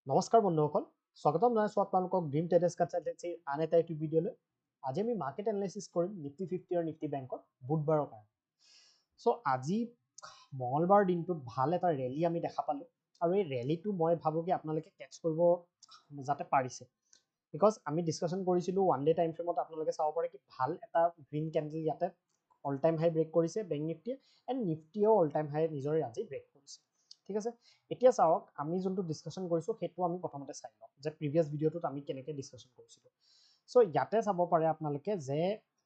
নমস্কাৰ বন্ধুসকল, স্বাগতম জনাইছোঁ আপোনালোকক ড্ৰিম ট্ৰেডাৰ্ছ কনচালটেন্সিৰ আন এটা ইউটিউব ভিডিঅ'লৈ। আজি আমি মাৰ্কেট এনালাইচিছ কৰিম নিফটি 50 আৰু নিফটি বেংকৰ বুধবাৰৰ কাৰণে। চ' আজি মঙলবাৰ দিনটোত ভাল এটা ৰেলী আমি দেখা পালোঁ আৰু এই ৰেলীটো মই ভাবোঁ কি আপোনালোকে কেটচ কৰিব যাতে পাৰিছে, বিকজ আমি ডিছকাশ্যন কৰিছিলোঁ ওৱান ডে টাইম ফ্ৰেমত আপোনালোকে চাব পাৰে কি ভাল এটা গ্ৰীণ কেণ্ডেল ইয়াতে অল টাইম হাই ব্ৰেক কৰিছে বেংক নিফটিয়ে, এণ্ড নিফটিয়েও অল টাইম হাই নিজৰে আজি ব্ৰেক কৰিছে। ঠিক আছে, এতিয়া চাওক আমি যোনটো ডিছকাশ্যন কৰিছোঁ সেইটো আমি প্ৰথমতে চাই লওঁ যে প্ৰিভিয়াছ ভিডিঅ'টোত আমি কেনেকৈ ডিছকাশ্যন কৰিছিলোঁ। চ' ইয়াতে চাব পাৰে আপোনালোকে যে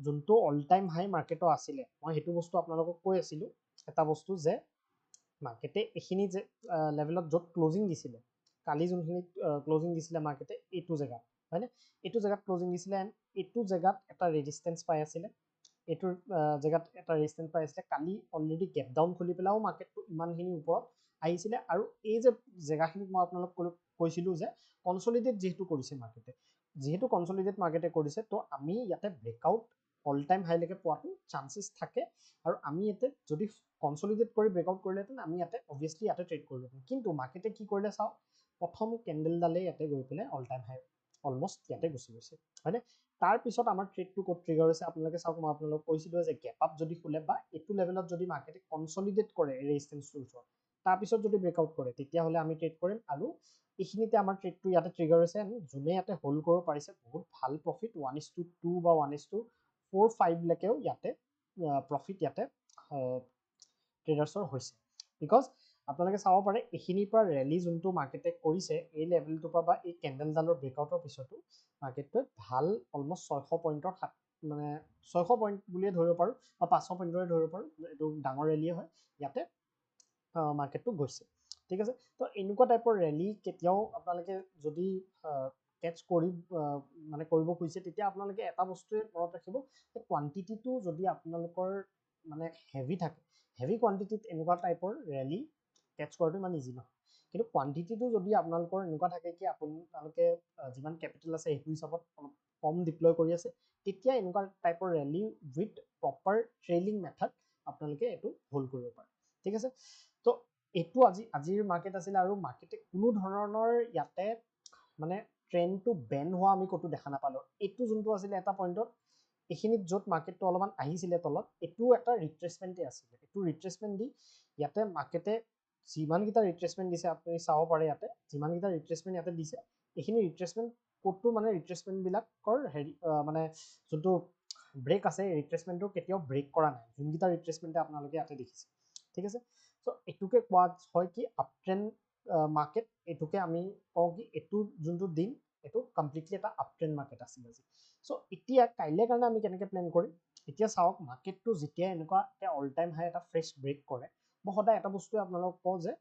যোনটো অল টাইম হাই মাৰ্কেটৰ আছিলে, মই সেইটো বস্তু আপোনালোকক কৈ আছিলোঁ এটা বস্তু যে মাৰ্কেটে এইখিনি যে লেভেলত য'ত ক্লজিং দিছিলে, কালি যোনখিনি ক্লজিং দিছিলে মাৰ্কেটে এইটো জেগাত, হয়নে? এইটো জেগাত ক্লজিং দিছিলে এণ্ড এইটো জেগাত এটা ৰেজিষ্টেঞ্চ পাই আছিলে, এইটোৰ জেগাত এটা ৰেজিষ্টেঞ্চ পাই আছিলে। কালি অলৰেডি গেপ ডাউন খুলি পেলাইও মাৰ্কেটটো ইমানখিনি ওপৰত আহিছিলে আৰু এই যে জেগাখিনিত মই আপোনালোক কৈছিলোঁ যে কনচলিডেট যিহেতু কৰিছে মাৰ্কেটে, যিহেতু কনচলিডেট মাৰ্কেটে কৰিছে, তো আমি ইয়াতে ব্ৰেকআউট অল টাইম হাইলৈকে পোৱাটো চান্সেছ থাকে আৰু আমি ইয়াতে যদি কনচলিডেট কৰি ব্ৰেকআউট কৰিলেহেঁতেন আমি ইয়াতে অভিয়াছলি ইয়াতে ট্ৰেড কৰিলোহেঁতেন। কিন্তু মাৰ্কেটে কি কৰিলে চাওক, প্ৰথম কেণ্ডেলডালে ইয়াতে গৈ পেলাই অল টাইম হাই অলমষ্ট ইয়াতে গুচি গৈছে, হয়নে? তাৰপিছত আমাৰ ট্ৰেডটো ক'ত ট্ৰিগাৰ হৈছে আপোনালোকে চাওক, মই আপোনালোকক কৈছিলোঁ যে গেপ আপ যদি খোলে বা এইটো লেভেলত যদি মাৰ্কেটে কনচলিডেট কৰে ৰেজিষ্টেঞ্চটোৰ ওচৰত, তাৰপিছত যদি ব্ৰেকআউট কৰে তেতিয়াহ'লে আমি ট্ৰেড কৰিম আৰু এইখিনিতে আমাৰ ট্ৰেডটো ইয়াতে ট্ৰিগাৰ হৈছে। যোনে ইয়াতে হোল্ড কৰিব পাৰিছে বহুত ভাল প্ৰফিট 1:2 বা 1:45লৈকেও ইয়াতে প্ৰফিট ইয়াতে ট্ৰেডাৰ্ছৰ হৈছে, বিকজ আপোনালোকে চাব পাৰে এইখিনিৰ পৰা ৰেলী যোনটো মাৰ্কেটে কৰিছে এই লেভেলটোৰ পৰা বা এই কেণ্ডেলডালৰ ব্ৰেকআউটৰ পিছতো মাৰ্কেটটোৱে ভাল অলমষ্ট 600 পইণ্টৰ মানে 600 পইণ্ট বুলিয়ে ধৰিব পাৰোঁ বা 500 পইণ্টৰে ধৰিব পাৰোঁ, এইটো ডাঙৰ ৰেলীয়ে হয়, ইয়াতে মাৰ্কেটটো গৈছে। ঠিক আছে, তো এনেকুৱা টাইপৰ ৰেলী কেতিয়াও আপোনালোকে যদি কেটচ কৰি মানে কৰিব খুজিছে তেতিয়া আপোনালোকে এটা বস্তুৱে মনত ৰাখিব যে কোৱান্টিটিটো যদি আপোনালোকৰ মানে হেভি থাকে, হেভি কোৱান্টিটিত এনেকুৱা টাইপৰ ৰেলী কেটচ কৰাটো ইমান ইজি নহয়। কিন্তু কোৱান্টিটিটো যদি আপোনালোকৰ এনেকুৱা থাকে কি আপোনালোকে যিমান কেপিটেল আছে সেইটো হিচাপত অলপ কম ডিপ্লয় কৰি আছে, তেতিয়া এনেকুৱা টাইপৰ rally with proper trailing method আপোনালোকে এইটো হোল্ড কৰিব পাৰে। ঠিক আছে, তো এইটো আজিৰ মাৰ্কেট আছিলে আৰু মাৰ্কেটে কোনো ধৰণৰ ইয়াতে মানে ট্ৰেণ্ডটো বেন হোৱা আমি ক'তো দেখা নাপালোঁ। এইটো যোনটো আছিলে এটা পইণ্টত এইখিনিত য'ত মাৰ্কেটটো অলপমান আহিছিলে তলত, এইটো এটা ৰিট্ৰেচমেণ্টে আছিলে, এইটো ৰিট্ৰেচমেণ্ট দি ইয়াতে মাৰ্কেটে যিমানকেইটা ৰিট্ৰেচমেণ্ট দিছে আপুনি চাব পাৰে, ইয়াতে যিমানকেইটা ৰিট্ৰেচমেণ্ট ইয়াতে দিছে এইখিনি ৰিট্ৰেচমেণ্ট ক'তো মানে ৰিট্ৰেচমেণ্টবিলাকৰ হেৰি মানে যোনটো ব্ৰেক আছে ৰিট্ৰেচমেণ্টটো কেতিয়াও ব্ৰেক কৰা নাই, যোনকেইটা ৰিট্ৰেচমেণ্টে আপোনালোকে ইয়াতে দেখিছে। ঠিক আছে, চ' এইটোকে কোৱা হয় কি আপ ট্ৰেণ্ড মাৰ্কেট, এইটোকে আমি কওঁ কি এইটো যোনটো দিন এইটো কমপ্লিটলি এটা আপ ট্ৰেণ্ড মাৰ্কেট আছিল আজি। চ' এতিয়া কাইলৈ কাৰণে আমি কেনেকৈ প্লেন কৰিম, এতিয়া চাওক মাৰ্কেটটো যেতিয়া এনেকুৱা অল টাইম হাই এটা ফ্ৰেছ ব্ৰেক কৰে, মই সদায় এটা বস্তুৱে আপোনালোকক কওঁ যে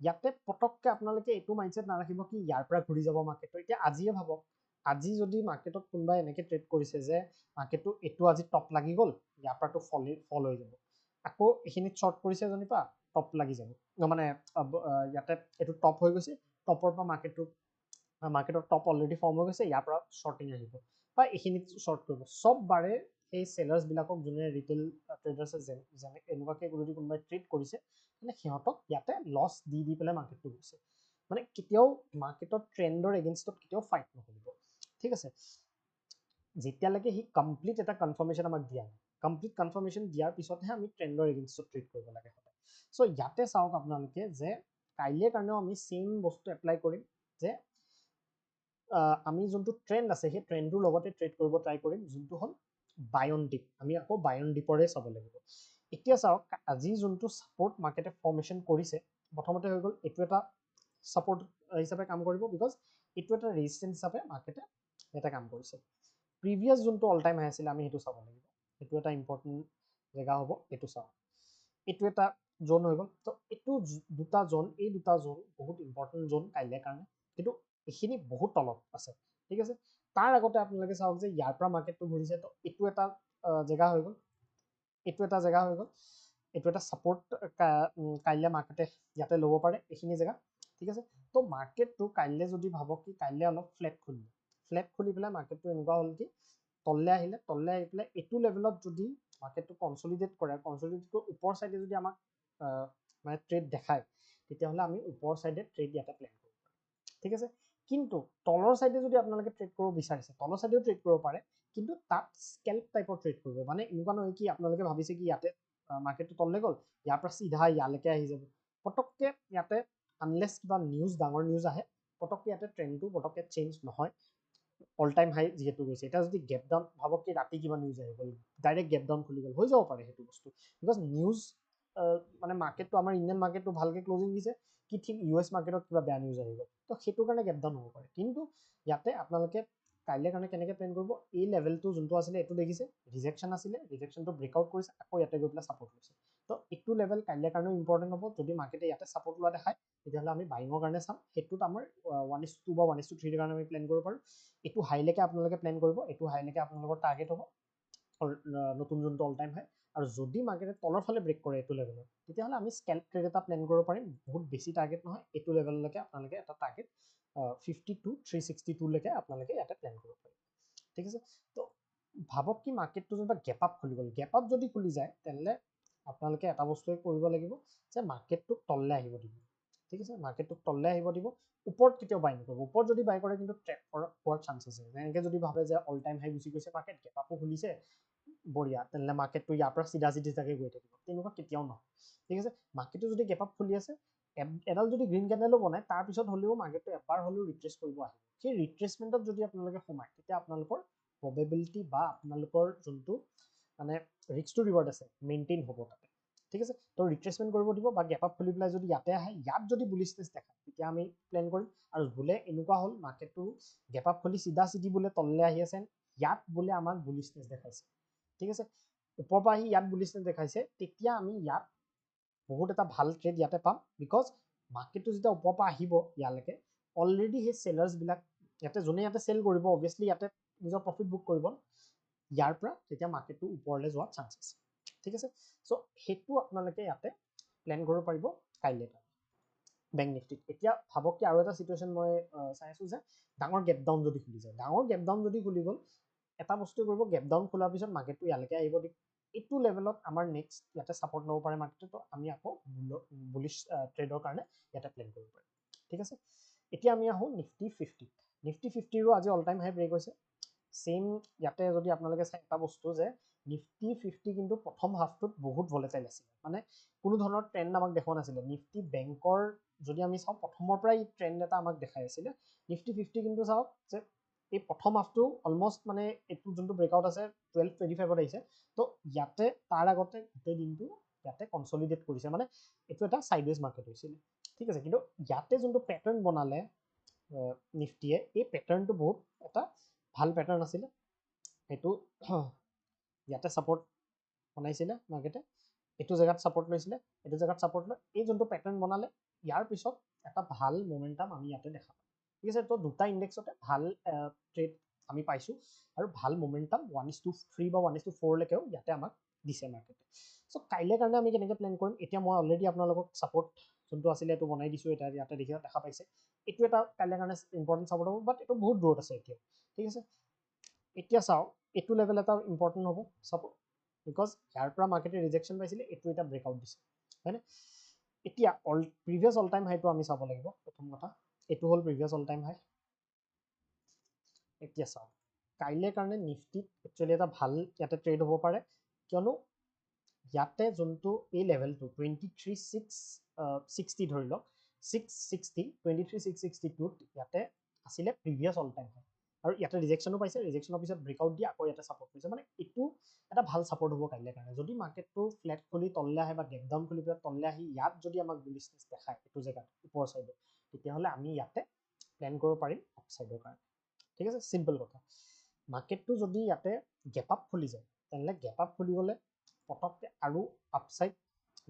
ইয়াতে পটককৈ আপোনালোকে এইটো মাইণ্ডছেট নাৰাখিব কি ইয়াৰ পৰা ঘূৰি যাব মাৰ্কেটটো। এতিয়া আজিয়ে ভাবক, আজি যদি মাৰ্কেটত কোনোবাই এনেকৈ ট্ৰেড কৰিছে যে মাৰ্কেটটো এইটো আজি টপ লাগি গ'ল, ইয়াৰ পৰাতো ফল হৈ যাব, আকৌ এইখিনিত শ্বৰ্ট কৰিছে এজনীৰ পৰা টপ লাগি যাব, মানে ইয়াতে এইটো টপ হৈ গৈছে, টপৰ পৰা মাৰ্কেটৰ টপ অলৰেডি ফৰ্ম হৈ গৈছে, ইয়াৰ পৰা শ্বৰ্টিং আহিব বা এইখিনিত শ্বৰ্ট কৰিব। চব বাৰে সেই চেলাৰ্ছবিলাকক যোনে ৰিটেইল ট্ৰেডাৰ্ছে যেনে এনেকুৱাকৈ যদি কোনোবাই ট্ৰেড কৰিছে মানে সিহঁতক ইয়াতে লছ দি পেলাই মাৰ্কেটটো গৈছে, মানে কেতিয়াও মাৰ্কেটৰ ট্ৰেণ্ডৰ এগেইনষ্টত কেতিয়াও ফাইট নকৰিব। ঠিক আছে, যেতিয়ালৈকে সি কমপ্লিট এটা কনফাৰ্মেশ্যন আমাক দিয়া নাই, কমপ্লিট কনফাৰ্মেশ্যন দিয়াৰ পিছতহে আমি ট্ৰেণ্ডৰ এগেইনষ্টত ট্ৰেড কৰিব লাগে সদায়। চ' ইয়াতে চাওক আপোনালোকে যে কাইলৈৰ কাৰণেও আমি চেম বস্তু এপ্লাই কৰিম যে আমি যোনটো ট্ৰেণ্ড আছে সেই ট্ৰেণ্ডটোৰ লগতে ট্ৰেড কৰিব ট্ৰাই কৰিম, যোনটো হ'ল বাই অন ডিপ। আমি আকৌ বাই অন ডিপৰে চাব লাগিব। এতিয়া চাওক আজি যোনটো ছাপৰ্ট মাৰ্কেটে ফৰ্মেশ্যন কৰিছে, প্ৰথমতে হৈ গ'ল এইটো এটা ছাপৰ্ট হিচাপে কাম কৰিব, বিকজ এইটো এটা ৰেজিষ্টেঞ্চ হিচাপে মাৰ্কেটে এটা কাম কৰিছে। প্ৰিভিয়াছ যোনটো অল টাইম হাই আছিলে আমি সেইটো চাব লাগিব, এইটো এটা ইম্পৰ্টেণ্ট জেগা হ'ব, এইটো চাওক এইটো এটা জোন হৈ গ'ল। তো এইটো দুটা জোন, এই দুটা জোন বহুত ইম্পৰ্টেণ্ট জোন কাইলৈ কাৰণে, কিন্তু এইখিনি বহুত তলত আছে। ঠিক আছে, তাৰ আগতে আপোনালোকে চাওক যে ইয়াৰ পৰা মাৰ্কেটটো ঘূৰিছে, তো এইটো এটা জেগা হৈ গ'ল, এইটো এটা জেগা হৈ গ'ল, এইটো এটা ছাপৰ্ট কাইলৈ মাৰ্কেটে ইয়াতে ল'ব পাৰে এইখিনি জেগা। ঠিক আছে, তো মাৰ্কেটটো কাইলৈ যদি ভাবক কি কাইলৈ অলপ ফ্লেট খুলি পেলাই মাৰ্কেটটো এনেকুৱা হ'ল কি তললৈ আহিলে, তললৈ আহি পেলাই এইটো লেভেলত যদি মাৰ্কেটটো কনচলিডেট কৰে, কনচলিডেট কৰি ওপৰ চাইডে যদি আমাক মানে ট্ৰেড দেখায়, তেতিয়াহ'লে আমি ওপৰ চাইডে ট্ৰেড ইয়াতে প্লেন কৰিব পাৰিম। ঠিক আছে কিন্তু তলৰ সাইডে যদি আপোনালোকে ট্ৰেড কৰিব বিচাৰিছে তলৰ সাইডেও ট্ৰেড কৰিব পাৰে কিন্তু তাত স্কেল্প টাইপৰ ট্ৰেড কৰিব মানে এনেকুৱা নহয় কি আপোনালোকে ভাবিছে কি ইয়াতে মাৰ্কেটটো তললে গ'ল ইয়াৰ পৰা সিধা ইয়ালৈকে আহি যাব পটককে ইয়াতে আনলেছ কিবা নিউজ ডাঙৰ নিউজ আহে পটককে ইয়াতে ট্ৰেণ্ডটো পটককে চেঞ্জ নহয় অল টাইম হাই যেহেতু গৈছে এটা যদি গেপ ডাউন ভাবক কি ৰাতি কিবা নিউজ আহি গ'ল ডাইৰেক্ট গেপ ডাউন খুলি গ'ল হৈ যাব পাৰে সেইটো বস্তু বিকজ নিউজ মানে মাৰ্কেটটো আমাৰ ইণ্ডিয়ান মাৰ্কেটটো ভালকে ক্লোজিং দিছে কি ঠিক ইউএছ মাৰ্কেটত কিবা বেয়া নিউজ আহি গ'ল তো সেইটো কাৰণে গেপ ডাউন হ'ব পাৰে কিন্তু ইয়াতে আপোনালোকে কাইলৈ কাৰণে কেনেকৈ প্লেন কৰিব এই লেভেলটো যোনটো আছিলে এইটো দেখিছে ৰিজেকশ্যন আছিলে ৰিজেকশ্যনটো ব্ৰেকআউট কৰিছে আকৌ ইয়াতে গৈ পেলাই ছাপৰ্ট লৈছে তো এইটো লেভেল কাইলৈ কাৰণেও ইম্পৰ্টেণ্ট হ'ব যদি মাৰ্কেটে ইয়াতে ছাপৰ্ট লোৱা দেখায় তেতিয়াহ'লে আমি বাইঙৰ কাৰণে চাম সেইটোত আমাৰ 1:2 বা 1:3 কাৰণে আমি প্লেন কৰিব পাৰোঁ এইটো হাইলৈকে আপোনালোকে প্লেন কৰিব এইটো হাইলৈকে আপোনালোকৰ টাৰ্গেট হ'ব নতুন যোনটো অল টাইম হাই আৰু যদি মাৰ্কেটে তলৰ ফালে ব্ৰেক কৰে এইটো লেভেলত তেতিয়াহ'লে আমি স্কেল্প ট্ৰেড এটা প্লেন কৰিব পাৰিম বহুত বেছি টাৰ্গেট নহয় এইটো লেভেললৈকে আপোনালোকে এটা টাৰ্গেট 52 362 লৈকে আপোনালোকে ইয়াতে প্লেন কৰিব পাৰিম ঠিক আছে তো ভাবক কি মাৰ্কেটটো যেনিবা গেপ আপ খুলি গ'ল গেপ আপ যদি খুলি যায় তেনেহ'লে আপোনালোকে এটা বস্তুৱে কৰিব লাগিব যে মাৰ্কেটটোক তললৈ আহিব দিব ঠিক আছে মাৰ্কেটটোক তললৈ আহিব দিব ওপৰত কেতিয়াও বাই নকৰিব ওপৰত যদি বাই কৰে কিন্তু ট্ৰেপ হোৱাৰ চান্স আছে যেনেকৈ যদি ভাবে যে অল টাইম হাই গুচি গৈছে মাৰ্কেট গেপ আপো খুলিছে বঢ়িয়া তেনেহ'লে মাৰ্কেটটো ইয়াৰ পৰা চিধা চিধাকৈ গৈ থাকিব তেনেকুৱা কেতিয়াও নহয় ঠিক আছে মাৰ্কেটটো যদি গেপ আপ খুলি আছে এডাল যদি গ্ৰীণ কেণ্ডেলো বনায় তাৰপিছত হ'লেও মাৰ্কেটটো এবাৰ হ'লেও ৰিট্ৰেচ কৰিব আহিব সেই ৰিট্ৰেচমেণ্টত যদি আপোনালোকে সোমায় তেতিয়া আপোনালোকৰ প্ৰবেবিলিটি বা আপোনালোকৰ যোনটো মানে ৰিস্কটো ৰিৱাৰ্ড আছে মেইনটেইন হ'ব তাতে ঠিক আছে তো ৰিট্ৰেচমেণ্ট কৰিব দিব বা গেপ আপ খুলি পেলাই যদি ইয়াতে আহে ইয়াত যদি বুলিছনেছ দেখায় তেতিয়া আমি প্লেন কৰিম আৰু বোলে এনেকুৱা হ'ল মাৰ্কেটটো গেপ আপ খুলি চিধা চিধি বোলে তললৈ আহি আছে ইয়াত বোলে আমাক বুলিছনেছ দেখাইছে ঠিক আছে ওপৰৰ পৰা আহি ইয়াত বুলিছনেছ দেখাইছে তেতিয়া আমি ইয়াত বহুত এটা ভাল ট্ৰেড ইয়াতে পাম বিকজ মাৰ্কেটটো যেতিয়া ওপৰৰ পৰা আহিব ইয়ালৈকে অলৰেডি সেই চেলাৰ্ছবিলাক ইয়াতে যোনে ইয়াতে চেল কৰিব অবভিয়াছলি ইয়াতে নিজৰ প্ৰফিট বুক কৰিব ইয়াৰ পৰা তেতিয়া মাৰ্কেটটো ওপৰলৈ যোৱাৰ চান্স আছে ঠিক আছে চ' সেইটো আপোনালোকে ইয়াতে প্লেন কৰিব পাৰিব কাইলৈ বেংক নিফটিত এতিয়া ভাবক কি আৰু এটা চিটুৱেশ্যন মই চাই আছোঁ যে ডাঙৰ গেপ ডাউন যদি খুলি যায় ডাঙৰ গেপ ডাউন যদি খুলি গ'ল এটা বস্তু কৰিব গেপ ডাউন খোলাৰ পিছত মাৰ্কেটটো ইয়ালৈকে আহিব দিব এইটো লেভেলত আমাৰ নেক্সট ইয়াতে ছাপৰ্ট ল'ব পাৰে মাৰ্কেটটো আমি আকৌ বুলিছ ট্ৰেডৰ কাৰণে ইয়াতে প্লেন কৰিব পাৰিম ঠিক আছে এতিয়া আমি আহোঁ নিফটি 50ৰো আজি অল টাইম হাই ব্ৰেক হৈছে সেম ইয়াতে যদি আপোনালোকে চাই এটা বস্তু যে নিফটি 50 কিন্তু প্ৰথম হাফটোত বহুত ভলেটাইল আছিল মানে কোনো ধৰণৰ ট্ৰেণ্ড আমাক দেখুওৱা নাছিলে নিফটি বেংকৰ যদি আমি চাওঁ প্ৰথমৰ পৰাই ট্ৰেণ্ড এটা আমাক দেখাই আছিলে নিফটি 50 কিন্তু চাওক যে এই প্ৰথম হাফটো অলমষ্ট মানে এইটো যোনটো ব্ৰেকআউট আছে 1225ত আহিছে তো ইয়াতে তাৰ আগতে গোটেই দিনটো ইয়াতে কনচলিডেট কৰিছে মানে এইটো এটা সাইডৱেজ মাৰ্কেট হৈছিল ঠিক আছে কিন্তু ইয়াতে যোনটো পেটাৰ্ণ বনালে নিফটিয়ে এই পেটাৰ্ণটো বহুত এটা ভাল পেটাৰ্ণ আছিলে এইটো ইয়াতে ছাপৰ্ট বনাইছিলে মাৰ্কেটে এইটো জেগাত ছাপৰ্ট লৈছিলে এইটো জেগাত ছাপৰ্ট লৈ এই যোনটো পেটাৰ্ণ বনালে ইয়াৰ পিছত এটা ভাল মোমেণ্টাম আমি ইয়াতে দেখা পাম ঠিক আছে তো দুটা ইণ্ডেক্সতে ভাল ট্ৰেড আমি পাইছোঁ আৰু ভাল মোমেণ্টাম 1:3 বা 1:4 লৈকেও ইয়াতে আমাক দিছে মাৰ্কেটে চ' কাইলৈ কাৰণে আমি কেনেকৈ প্লেন কৰিম এতিয়া মই অলৰেডি আপোনালোকক ছাপৰ্ট যোনটো আছিলে এইটো বনাই দিছোঁ এটা ইয়াতে দেখা পাইছে এইটো এটা কাইলৈ কাৰণে ইম্পৰ্টেণ্ট ছাপৰ্ট হ'ব বাট এইটো বহুত দূৰত আছে এতিয়া ঠিক আছে এতিয়া চাওক এইটো লেভেল এটা ইম্পৰ্টেণ্ট হ'ব ছাপৰ্ট বিকজ ইয়াৰ পৰা মাৰ্কেটে ৰিজেকশ্যন পাইছিলে এইটো এটা ব্ৰেকআউট দিছে হয়নে এতিয়া প্ৰিভিয়াছ অল টাইম হাইটো আমি চাব লাগিব প্ৰথম কথা এইটো হ'ল প্ৰিভিয়াছ অল টাইম হাই এতিয়া চাওক কাইলৈ কাৰণে নিফটিত একচুৱেলি এটা ভাল ইয়াতে ট্ৰেড হ'ব পাৰে কিয়নো ইয়াতে যোনটো এই লেভেলটো 23,660 ধৰি লওক 23,662ত ইয়াতে আছিলে প্ৰিভিয়াছ অল টাইম হাই আৰু ইয়াতে ৰিজেকশ্যনো পাইছে ৰিজেকশ্যনৰ পিছত ব্ৰেকআউট দি আকৌ ইয়াতে ছাপৰ্ট কৰিছে মানে এইটো এটা ভাল ছাপৰ্ট হ'ব কাইলৈ কাৰণে যদি মাৰ্কেটটো ফ্লেট খুলি তললৈ আহে বা গেপ ডাউন খুলি পেলাই তললৈ আহি ইয়াত যদি আমাক বুলিছনেছ দেখায় এইটো জেগাত ওপৰ ছাইডত তেতিয়াহ'লে আমি ইয়াতে প্লেন কৰিব পাৰিম আপছাইডৰ কাৰণে ঠিক আছে চিম্পল কথা মাৰ্কেটটো যদি ইয়াতে গেপ আপ খুলি যায় তেনেহ'লে গেপ আপ খুলি গ'লে পটককৈ আৰু আপছাইড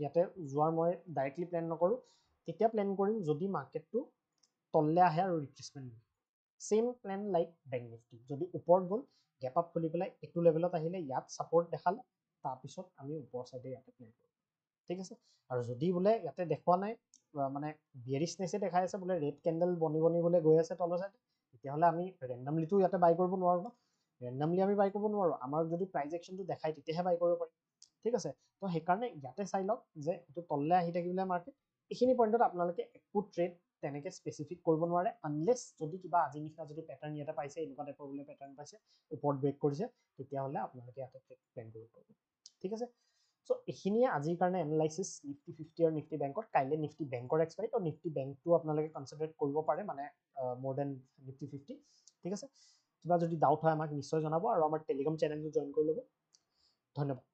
ইয়াতে যোৱাৰ মই ডাইৰেক্টলি প্লেন নকৰোঁ তেতিয়া প্লেন কৰিম যদি মাৰ্কেটটো তললৈ আহে আৰু ৰিট্ৰেচমেণ্ট দিয়ে same plain like bank Nifty যদি ওপৰত গ'ল গেপ আপ খুলি পেলাই এইটো লেভেলত আহিলে ইয়াত ছাপৰ্ট দেখালে তাৰপিছত আমি ওপৰ চাইডে ইয়াতে প্লেন কৰিম ঠিক আছে আৰু যদি বোলে ইয়াতে দেখুওৱা নাই মানে বিয়েৰিছনেছে দেখাই আছে বোলে ৰেড কেণ্ডেল বনি বোলে গৈ আছে তলৰ চাইডে তেতিয়াহ'লে আমি ৰেণ্ডমলিটো ইয়াতে বাই কৰিব নোৱাৰোঁ ন ৰেণ্ডমলি আমি বাই কৰিব নোৱাৰোঁ আমাৰ যদি প্ৰাইজ একশ্যনটো দেখায় তেতিয়াহে বাই কৰিব পাৰিম ঠিক আছে তো সেইকাৰণে ইয়াতে চাই লওক যে এইটো তললৈ আহি থাকিলে মাৰ্কেট এইখিনি পইণ্টত আপোনালোকে একো ট্ৰেড তেনেকৈ স্পেচিফিক কৰিব নোৱাৰে আনলেছ যদি কিবা আজি নিচিনা যদি পেটাৰ্ণ ইয়াতে পাইছে এনেকুৱা টাইপৰ বোলে পেটাৰ্ণ পাইছে ওপৰত ব্ৰেক কৰিছে তেতিয়াহ'লে আপোনালোকে ইয়াতে প্লেন কৰিব পাৰিব ঠিক আছে চ' এইখিনিয়ে আজিৰ কাৰণে এনালাইচিছ নিফটি 50 আৰু নিফটি বেংকত কাইলৈ নিফটি বেংকৰ এক্সপাইৰি আৰু নিফটি বেংকটো আপোনালোকে কনচিডাৰ কৰিব পাৰে মানে মোৰ দেন নিফটি 50 ঠিক আছে কিবা যদি ডাউট হয় আমাক নিশ্চয় জনাব আৰু আমাৰ টেলিগ্ৰাম চেনেলটো জইন কৰি ল'ব ধন্যবাদ